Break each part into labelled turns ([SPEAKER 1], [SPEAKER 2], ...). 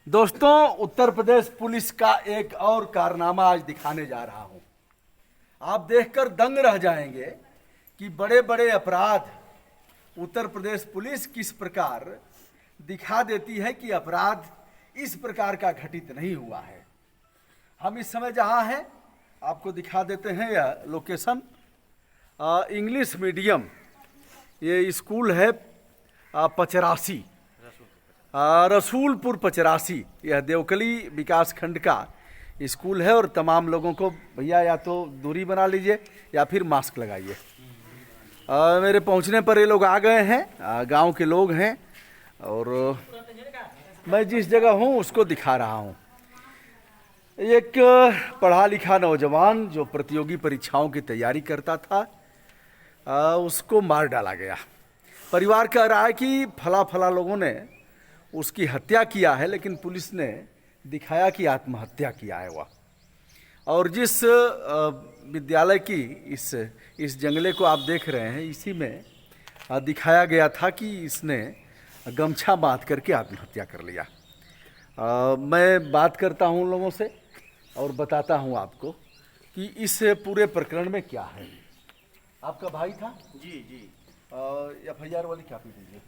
[SPEAKER 1] दोस्तों, उत्तर प्रदेश पुलिस का एक और कारनामा आज दिखाने जा रहा हूं। आप देखकर दंग रह जाएंगे कि बड़े बड़े अपराध उत्तर प्रदेश पुलिस किस प्रकार दिखा देती है कि अपराध इस प्रकार का घटित नहीं हुआ है। हम इस समय जहां हैं आपको दिखा देते हैं यह लोकेशन। इंग्लिश मीडियम ये स्कूल है पचरासी, रसूलपुर पचरासी। यह देवकली विकास खंड का स्कूल है और तमाम लोगों को भैया या तो दूरी बना लीजिए या फिर मास्क लगाइए। मेरे पहुंचने पर ये लोग आ गए हैं, गांव के लोग हैं और मैं जिस जगह हूं उसको दिखा रहा हूं। एक पढ़ा लिखा नौजवान जो प्रतियोगी परीक्षाओं की तैयारी करता था, उसको मार डाला गया। परिवार कह रहा है कि फला लोगों ने उसकी हत्या किया है, लेकिन पुलिस ने दिखाया कि आत्महत्या किया है वह। और जिस विद्यालय की इस जंगले को आप देख रहे हैं, इसी में दिखाया गया था कि इसने गमछा बांध करके आत्महत्या कर लिया। मैं बात करता हूं लोगों से और बताता हूं आपको कि इस पूरे प्रकरण में क्या है। आपका भाई था?
[SPEAKER 2] जी।
[SPEAKER 1] FIR वाली कॉपी दीजिए।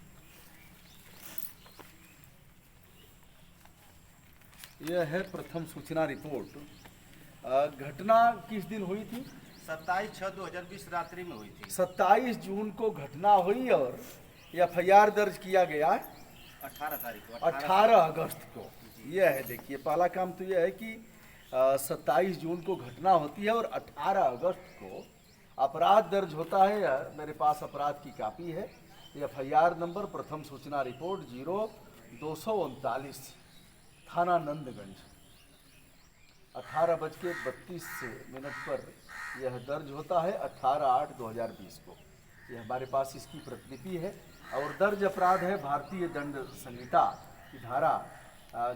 [SPEAKER 1] यह है प्रथम सूचना रिपोर्ट। घटना किस दिन हुई थी?
[SPEAKER 2] 27/6/2020 रात्रि में हुई थी।
[SPEAKER 1] 27 जून को घटना हुई और FIR दर्ज किया गया
[SPEAKER 2] 18 तारीख को,
[SPEAKER 1] 18 अगस्त को। यह है, देखिए पहला काम तो यह है कि 27 जून को घटना होती है और 18 अगस्त को अपराध दर्ज होता है। मेरे पास अपराध की कॉपी है। FIR नंबर प्रथम सूचना रिपोर्ट 0239 थाना नंदगंज 18:32 पर यह दर्ज होता है 18/8/2020 को। यह हमारे पास इसकी प्रतिलिपि है और दर्ज अपराध है भारतीय दंड संहिता की धारा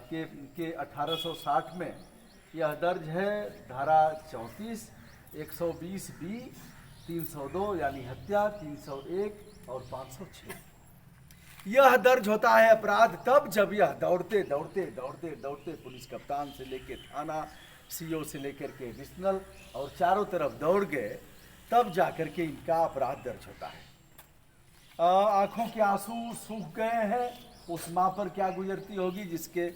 [SPEAKER 1] के 1860 में यह दर्ज है। धारा 34, 120B, 302 यानी हत्या, 301 और 506। यह दर्ज होता है अपराध तब जब यह दौड़ते पुलिस कप्तान से लेकर थाना, CO से लेकर के एडिशनल और चारों तरफ दौड़ गए, तब जाकर के इनका अपराध दर्ज होता है। आंखों के आंसू सूख गए हैं। उस माँ पर क्या गुजरती होगी जिसके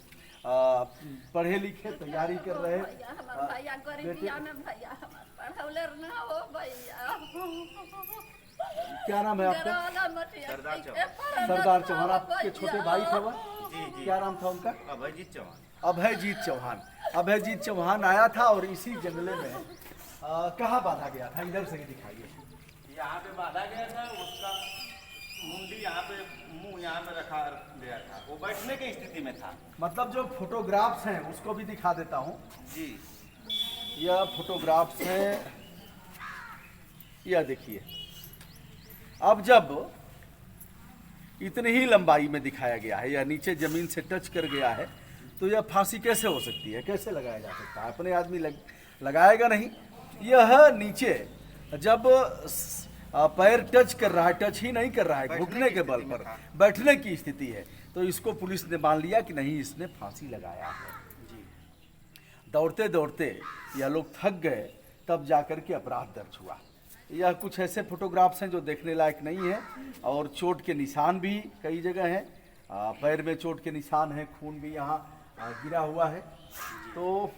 [SPEAKER 1] पढ़े लिखे तैयारी कर रहे क्या नाम है आपका? सरदार चौहान। आपके छोटे भाई थे वह?
[SPEAKER 2] जी।
[SPEAKER 1] क्या नाम था उनका?
[SPEAKER 2] अभयजीत चौहान। अभयजीत
[SPEAKER 1] चौहान आया था और इसी जंगले में कहाँ बांधा गया था? इधर से दिखाइए।
[SPEAKER 2] यहाँ पे बांधा गया था। उसका मुंडी यहाँ पे, मुंह यहाँ पे रखा गया था। वो बैठने की स्थिति में था।
[SPEAKER 1] मतलब जो फोटोग्राफ्स हैं उसको भी दिखा देता हूँ
[SPEAKER 2] जी।
[SPEAKER 1] यह फोटोग्राफ्स हैं, यह देखिए। अब जब इतनी ही लंबाई में दिखाया गया है, यह नीचे जमीन से टच कर गया है, तो यह फांसी कैसे हो सकती है? कैसे लगाया जा सकता है? अपने आदमी लगाएगा नहीं। यह नीचे जब पैर टच कर रहा है, टच ही नहीं कर रहा है, घुटने के बल पर बैठने की स्थिति है, तो इसको पुलिस ने मान लिया कि नहीं, इसने फांसी लगाया है।
[SPEAKER 2] जी।
[SPEAKER 1] दौड़ते यह लोग थक गए, तब जाकर के अपराध दर्ज हुआ। यह कुछ ऐसे फोटोग्राफ्स हैं जो देखने लायक नहीं है और चोट के निशान भी कई जगह हैं। पैर में चोट के निशान है, खून भी यहाँ गिरा हुआ है। तो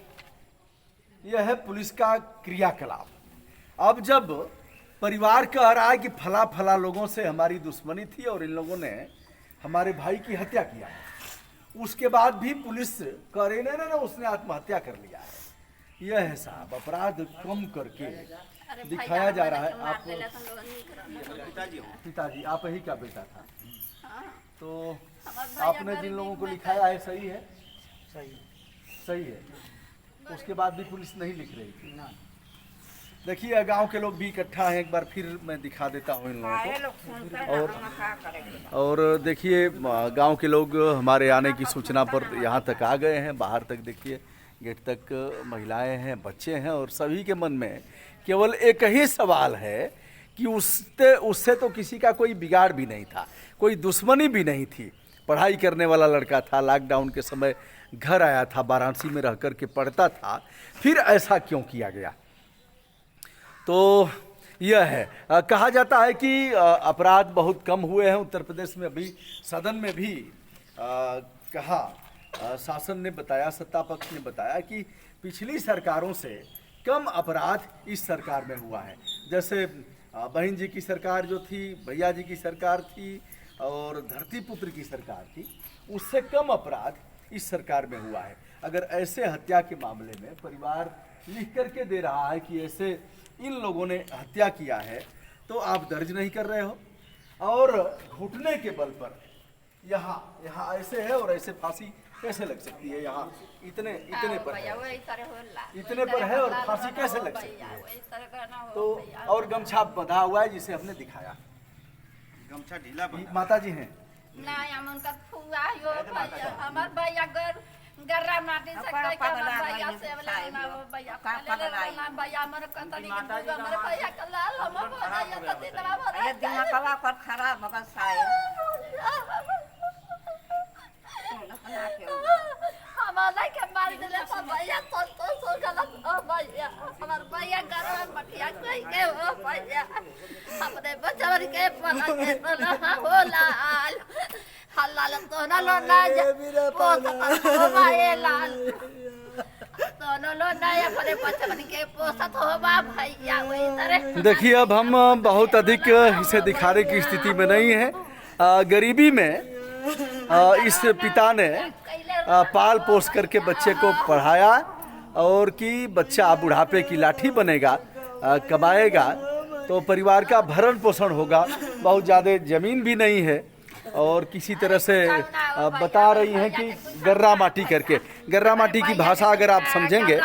[SPEAKER 1] यह है पुलिस का क्रियाकलाप। अब जब परिवार कह रहा है कि फला लोगों से हमारी दुश्मनी थी और इन लोगों ने हमारे भाई की हत्या किया है, उसके बाद भी पुलिस कह रही नहीं, उसने आत्महत्या कर लिया है। यह है साहब, अपराध कम करके दिखाया जा रहा है। आप पिताजी आप ही का बेटा था, तो आपने जिन लोगों को लिखाया है सही है? सही है। उसके बाद भी पुलिस नहीं लिख रही थी। देखिए गांव के लोग भी इकट्ठा हैं, एक बार फिर मैं दिखा देता हूँ इन लोगों को। और देखिए गांव के लोग हमारे आने की सूचना पर यहाँ तक आ गए हैं। बाहर तक देखिए, गेट तक महिलाएं हैं, बच्चे हैं और सभी के मन में केवल एक ही सवाल है कि उससे तो किसी का कोई बिगाड़ भी नहीं था, कोई दुश्मनी भी नहीं थी। पढ़ाई करने वाला लड़का था, लॉकडाउन के समय घर आया था, वाराणसी में रह कर के पढ़ता था, फिर ऐसा क्यों किया गया? तो यह है, कहा जाता है कि अपराध बहुत कम हुए हैं उत्तर प्रदेश में। अभी सदन में भी कहा, शासन ने बताया, सत्ता पक्ष ने बताया कि पिछली सरकारों से कम अपराध इस सरकार में हुआ है। जैसे बहन जी की सरकार जो थी, भैया जी की सरकार थी और धरती पुत्र की सरकार थी, उससे कम अपराध इस सरकार में हुआ है। अगर ऐसे हत्या के मामले में परिवार लिख करके दे रहा है कि ऐसे इन लोगों ने हत्या किया है, तो आप दर्ज नहीं कर रहे हो, और घुटने के बल पर यहाँ ऐसे है और ऐसे फांसी कैसे लग सकती है? यहाँ इतने पर है, इतने पर है और फांसी कैसे लग सकती है? तो और गमछा बंधा हुआ है जिसे हमने दिखाया,
[SPEAKER 2] गमछा ढीला
[SPEAKER 1] माता जी हैं
[SPEAKER 3] हमार भैया गर्रा माटी से कई का भैया से वाला ना भैया ना भैया हमर कंतली के हमर भैया का लाल हमर भैया का दिनवा भर दिमागवा पर खराब मगर साए हमारा के मार देले तो भैया तो गलत हो भैया, हमर भैया गर्रा मटिया कई के हो भैया, अपने बचवर के पला के ना होला हल्ला तो ना लो ना ओ भाई लाल तो नो लो ना या परे बचवन के पोसत हो बा भैया वही तरह।
[SPEAKER 1] देखिए, अब हम बहुत अधिक इसे दिखाने की स्थिति में नहीं है। गरीबी में इस पिता ने पाल पोस करके बच्चे को पढ़ाया, और कि बच्चा बुढ़ापे की लाठी बनेगा, कमाएगा तो परिवार का भरण पोषण होगा। बहुत ज़्यादा ज़मीन भी नहीं है, और किसी तरह से बता रही हैं कि गर्रा माटी करके। गर्रा माटी की भाषा अगर आप समझेंगे,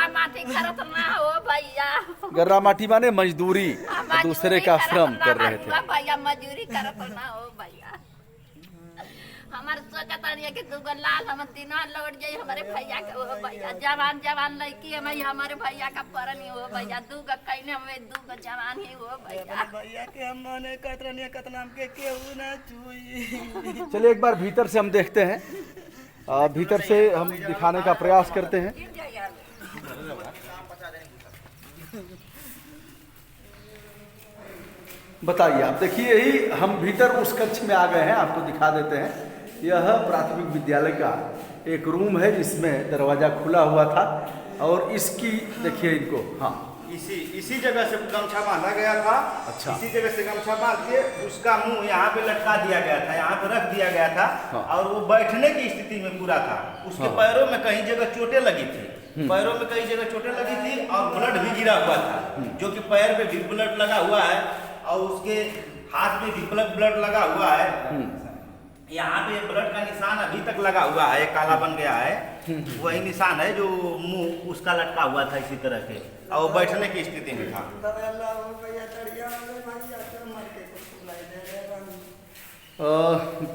[SPEAKER 1] गर्रा माटी माने मजदूरी, दूसरे का श्रम कर रहे थे।
[SPEAKER 3] मजदूरी करत ना हो भैया, हमार सोचत है कि दूगो लाल हम तीनों लौट जाई हमारे भैया के हो भैया, जवान लड़की है हमारे भैया का परनी हो भैया, दूगो कइने हमें दूगो जवान ही हो भैया।
[SPEAKER 2] भैया के हम माने कतरनिया कतनाम के केहू ना छुई।
[SPEAKER 1] चलिए एक बार भीतर से हम देखते हैं, भीतर से हम दिखाने का प्रयास करते हैं। बताइए आप, देखिए यही हम भीतर उस कक्ष में आ गए हैं, आपको दिखा देते हैं। यह प्राथमिक विद्यालय का एक रूम है जिसमें दरवाजा खुला हुआ था, और इसकी देखिए इनको, हाँ
[SPEAKER 2] इसी जगह से गमछा बांधा गया था।
[SPEAKER 1] अच्छा।
[SPEAKER 2] इसी जगह से गमछा बांध के उसका मुंह यहाँ पे लटका दिया गया था, यहाँ पे रख दिया गया था।
[SPEAKER 1] हाँ।
[SPEAKER 2] और वो बैठने की स्थिति में पूरा था। उसके
[SPEAKER 1] हाँ।
[SPEAKER 2] पैरों में कहीं जगह चोटें लगी थी, पैरों में कई जगह चोटें लगी थी, और ब्लड भी गिरा हुआ था, जो कि पैर पे भी ब्लड लगा हुआ है, और उसके हाथ में भी ब्लड लगा हुआ है। यहाँ पे ब्लड का निशान अभी तक लगा हुआ है, काला बन गया है, वही निशान है जो मुंह उसका लटका हुआ था इसी तरह के, और वो बैठने की स्थिति में था।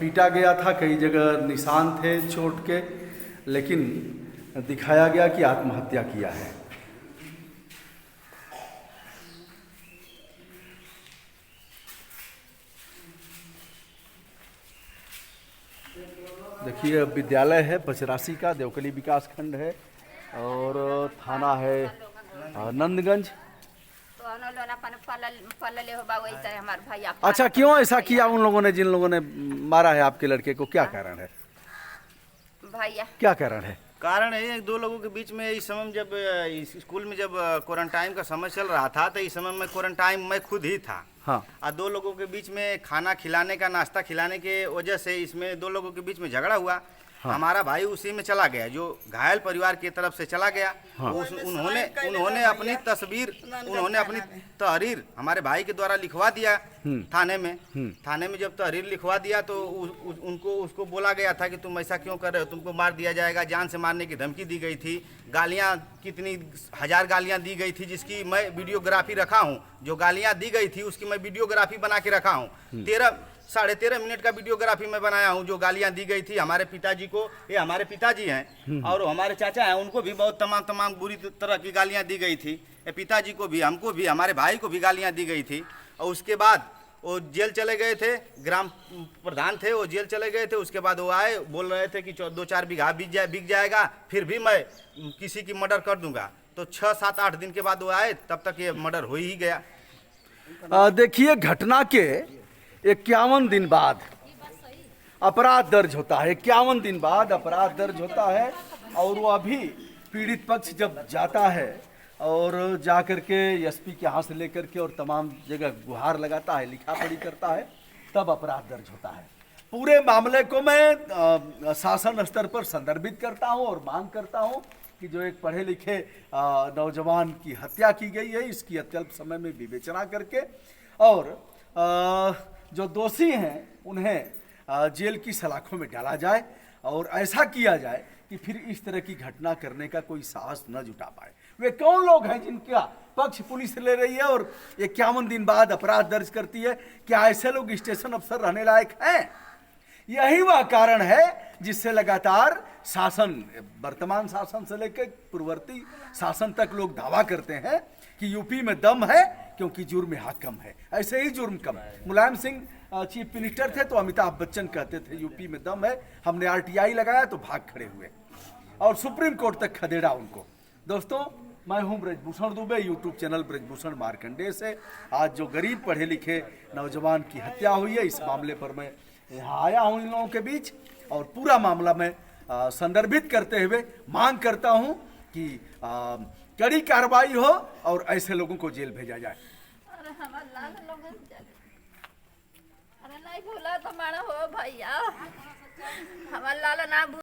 [SPEAKER 1] पीटा गया था, कई जगह निशान थे चोट के, लेकिन दिखाया गया कि आत्महत्या किया है। देखिए विद्यालय है पचरासी का, देवकली विकास खंड है, और थाना है नंदगंज। अच्छा, क्यों ऐसा किया उन लोगों ने, जिन लोगों ने मारा है आपके लड़के को? क्या कारण है
[SPEAKER 3] भैया? क्या
[SPEAKER 1] कारण है?
[SPEAKER 2] कारण है दो लोगों के बीच में इस समय जब स्कूल में जब क्वारंटाइन का समय चल रहा था, तो इस समय में क्वारंटाइन मैं खुद ही था।
[SPEAKER 1] हाँ।
[SPEAKER 2] और दो लोगों के बीच में खाना खिलाने का, नाश्ता खिलाने के वजह से इसमें दो लोगों के बीच में झगड़ा हुआ। हाँ। हमारा भाई उसी में चला गया, जो घायल परिवार की तरफ से चला गया। हाँ। उन्होंने अपनी तस्वीर, उन्होंने अपनी तहरीर हमारे भाई के द्वारा लिखवा दिया थाने में। थाने में जब तहरीर लिखवा दिया तो उसको बोला गया था कि तुम ऐसा क्यों कर रहे हो, तुमको मार दिया जाएगा, जान से मारने की धमकी दी गई थी, गालियाँ कितनी 1000 गालियाँ दी गई थी, जिसकी मैं वीडियोग्राफी रखा हूँ। जो गालियाँ दी गई थी उसकी मैं वीडियोग्राफी बना के रखा हूँ। 13.5 मिनट का वीडियोग्राफी में बनाया हूँ, जो गालियाँ दी गई थी हमारे पिताजी को। ये हमारे पिताजी हैं और हमारे चाचा हैं, उनको भी बहुत तमाम बुरी तरह की गालियाँ दी गई थी। पिताजी को भी, हमको भी, हमारे भाई को भी गालियाँ दी गई थी। और उसके बाद वो जेल चले गए थे, ग्राम प्रधान थे, वो जेल चले गए थे। उसके बाद वो आए, बोल रहे थे कि 2-4 बीघा बिक जाएगा, फिर भी मैं किसी की मर्डर कर दूंगा। तो 6-7-8 दिन के बाद वो आए, तब तक ये मर्डर हो ही गया।
[SPEAKER 1] देखिए, घटना के 51 दिन बाद अपराध दर्ज होता है। 51 दिन बाद अपराध दर्ज होता है और वो अभी पीड़ित पक्ष जब जाता है और जा कर के एसपी के यहाँ से लेकर के और तमाम जगह गुहार लगाता है, लिखा पढ़ी करता है, तब अपराध दर्ज होता है। पूरे मामले को मैं शासन स्तर पर संदर्भित करता हूँ और मांग करता हूँ कि जो एक पढ़े लिखे नौजवान की हत्या की गई है, इसकी अत्यल्प समय में विवेचना करके और जो दोषी हैं उन्हें जेल की सलाखों में डाला जाए और ऐसा किया जाए कि फिर इस तरह की घटना करने का कोई साहस न जुटा पाए। वे कौन लोग हैं जिनका पक्ष पुलिस ले रही है और 51 दिन बाद अपराध दर्ज करती है? क्या ऐसे लोग स्टेशन अफसर रहने लायक हैं? यही वह कारण है जिससे लगातार शासन, वर्तमान शासन से लेकर पूर्ववर्ती शासन तक लोग दावा करते हैं कि यूपी में दम है क्योंकि जुर्म यहाँ कम है। ऐसे ही जुर्म कम है। मुलायम सिंह चीफ मिनिस्टर थे तो अमिताभ बच्चन कहते थे यूपी में दम है, हमने आरटीआई लगाया तो भाग खड़े हुए और सुप्रीम कोर्ट तक खदेड़ा उनको। दोस्तों, मैं हूं ब्रजभूषण दुबे, यूट्यूब चैनल ब्रजभूषण मार्कंडेय से। आज जो गरीब पढ़े लिखे नौजवान की हत्या हुई है, इस मामले पर मैं यहाँ आया हूँ इन लोगों के बीच और पूरा मामला मैं संदर्भित करते हुए मांग करता हूँ कि कड़ी कार्रवाई हो और ऐसे लोगों को जेल भेजा जाए।
[SPEAKER 3] अरे हमारे लाल लोग अरे नहीं भूला तो मारा हो भैया, हमारे लाल ना